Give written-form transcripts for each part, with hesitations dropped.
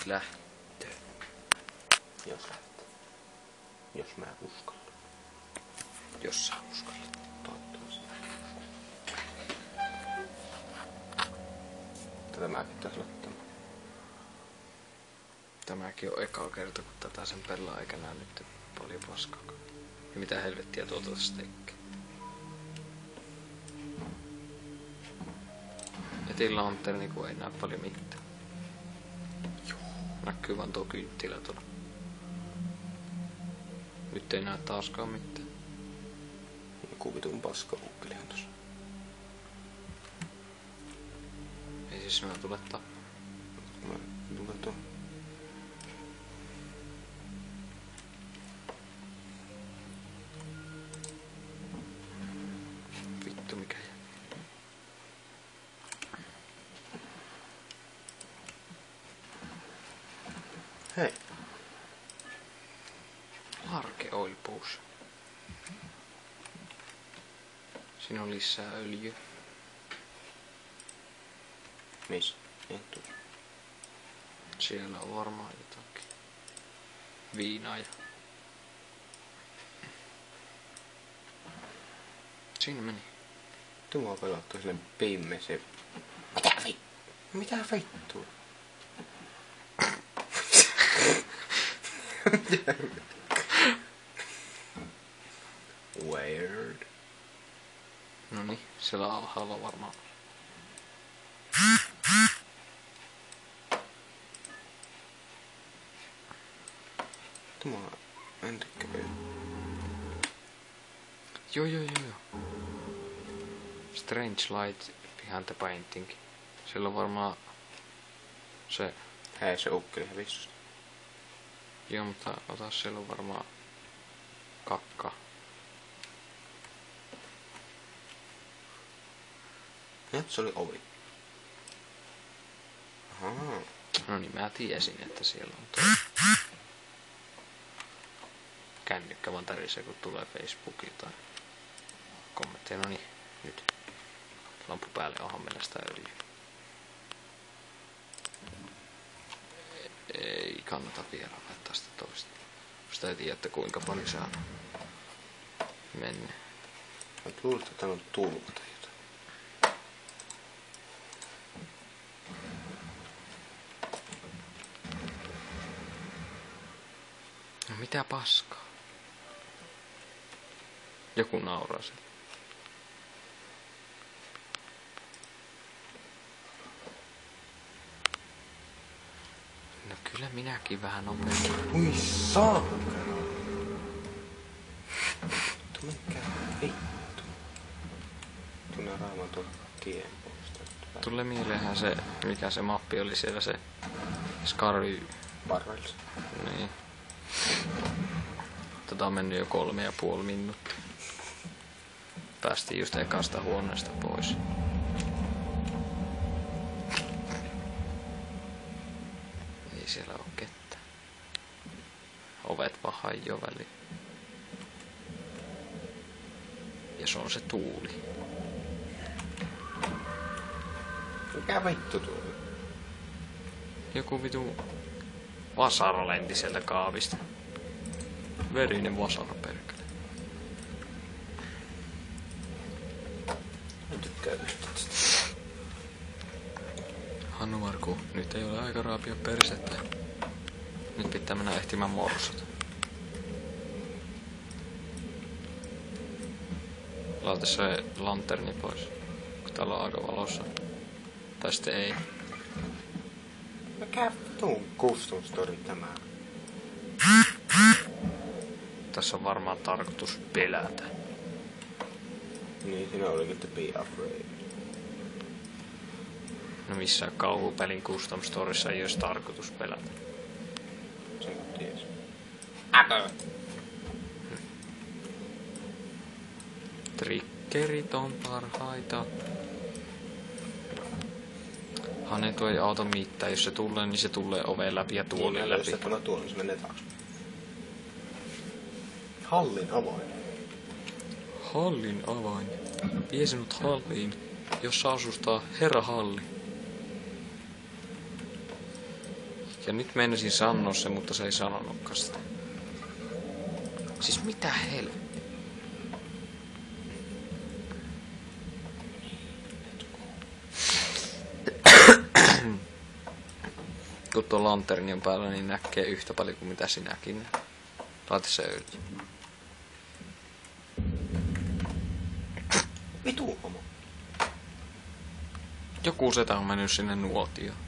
lähtee. Jos lähtee. Jos mä uskallan. Jos sä uskallat. Toivottavasti. Tätä mäkin taas laittaa. Tämäkin on eka kerta, kun tätä sen pelaa, eikä näe nyt paljon paskaa. Ja mitä helvettiä tuota tässä tekee. Etin lanterni, kun ei näe paljon mitään. Joo. Näkyy vaan tuo kynttilä tuolla. Nyt ei näe taaskaan mitään. Joku vitun paskahukkelihan tossa. Ei siis minä tule tappaa. Mä tulen tuon. Vittu mikä jää. Hei. Large oil potion. Siinä on lisää öljyä. Missä? Ei tuu. Siellä on varmaan jotakin viinaa ja... Siinä meni. Tuo on pelattu silleen pimmesi. Mitä vittua? Weird. Noniin, siellä alhaalla on varmaan. Tuo en tykkää. Joo. Strange light behind the painting. Siellä on varmaan se... Hei, se ukkeli hävissystä. Joo, mutta ota siellä on varmaan kakka. Nyt se oli ovi. Ahaa. No niin, mä tiesin, että siellä on tuo. Kännykkä vaan tärisee, kun tulee Facebookiin tai kommentteja. No niin, nyt. Lampu päälle, onhan meillä sitä öljyä. Ei kannata vielä laittaa sitä toista. Sitä ei tiedä, että kuinka paljon se on mennyt. Mä luulen, että täällä on tulva tai jotain. No mitä paskaa? Joku nauraa sen. No kyllä minäkin vähän nopeammin. Ui saakara! Mikä vittu? Tunne raamatun tien puolesta. Tulee mieleenhän se, mikä se mappi oli siellä, se Scarvy. Barrels. Niin. Tätä on mennyt jo 3,5 minuuttia. Päästiin just ekasta huoneesta pois. Ei siellä oo ketään. Ovet vaan haijoo väliin. Ja se on se tuuli. Mikä vittu tuo? Joku vitu vasara lenti sieltä kaavista. Verinen vasara perkele. En tykkää tästä. Hannu Marku, nyt ei ole aika raapia persettä. Nyt pitää mennä ehtimään morsot. Laita se lanterni pois, kun täällä on aika valossa. Tai sitten ei. Mikä vittu custom story tämä? Tässä on varmaan tarkoitus pelätä. Niin, siinä olikin, että be afraid. No missään kauhupelin custom storissa ei olisi tarkoitus pelätä. Sen kun ties. Triggerit on parhaita. Hane tuo ei auta mitään. Jos se tulee, niin se tulee oven läpi ja tuolin niin, läpi. Jos se tulee tuolla, niin se menee taakse. Hallin avain. Hallin avain. Vie sinut halliin, jossa asustaa herra Halli. Ja nyt meinasin sanoa se, mutta se ei sanonutkaan sitä. Siis mitä helvettiä? Kun tuo lanterni on päällä, niin näkee yhtä paljon kuin mitä sinäkin. Laita se yli. Vitu homo. Joku setä on mennyt sinne nuotioon.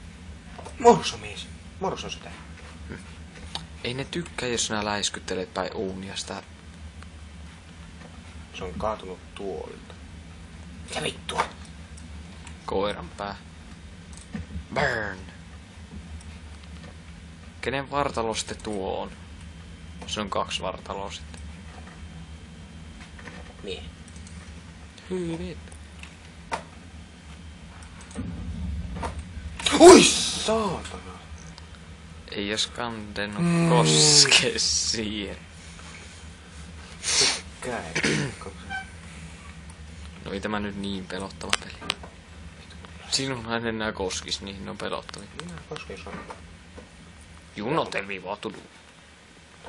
Morsomies. Morso sitä. Ei ne tykkää, jos sinä läiskyttelet päin uunia sitä. Se on kaatunut tuolilta. Mitä vittua? Koiran pää. Burn! Kenen vartalo sitten tuo on? Se on 2 vartaloa sitten. Mie. Hyvin. Ui saatana. Ei jos kandennut koske siihen. Käy. No ei tämä nyt niin pelottava peli. Sinun en enää koskis, niin ne on pelottavia. Minä kosken sun. Juno tervivautunut.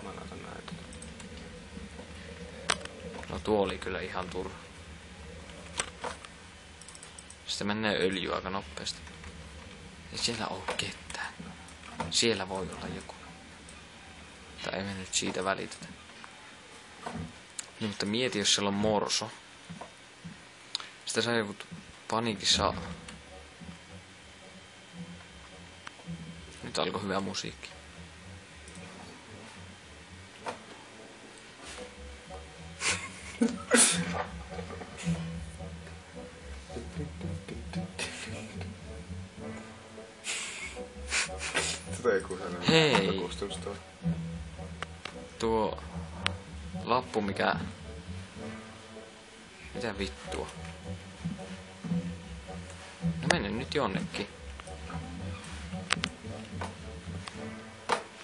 Mä laitan näitä. No tuo oli kyllä ihan turha. Sitten menee öljy aika nopeasti. Ei siellä ole ketään. Siellä voi olla joku. Tai ei me nyt siitä välitetä. No, mutta mieti, jos siellä on morso. Sitä saa joku paniikissa. Nyt alkoi hyvä musiikki. Tätä ei kuunnella. Hei! Tuo lappu mikä... Mitä vittua? No mene nyt jonnekin.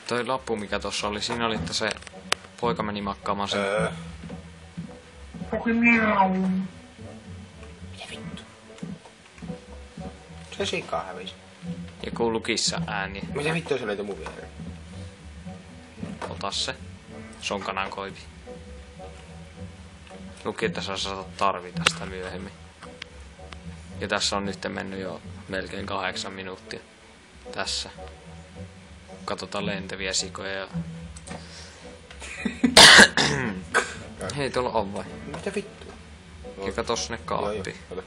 Toi lappu mikä tossa oli, siinä oli, että se poika meni makkaamaan sen... Mitä vittu? Se sika hävisi. Ja kuuluu kissa ääni. Mitä vittua se löitä mun viereen? Ota se. Se on kanankoivi. Luki, että sä saatat tarvita sitä myöhemmin. Ja tässä on nyt mennyt jo melkein 8 minuuttia. Tässä. Katsotaan lentäviä sikoja ja... Hei, tuolla on vai? Mitä vittua? Ja kato sinne kaappiin. Joo,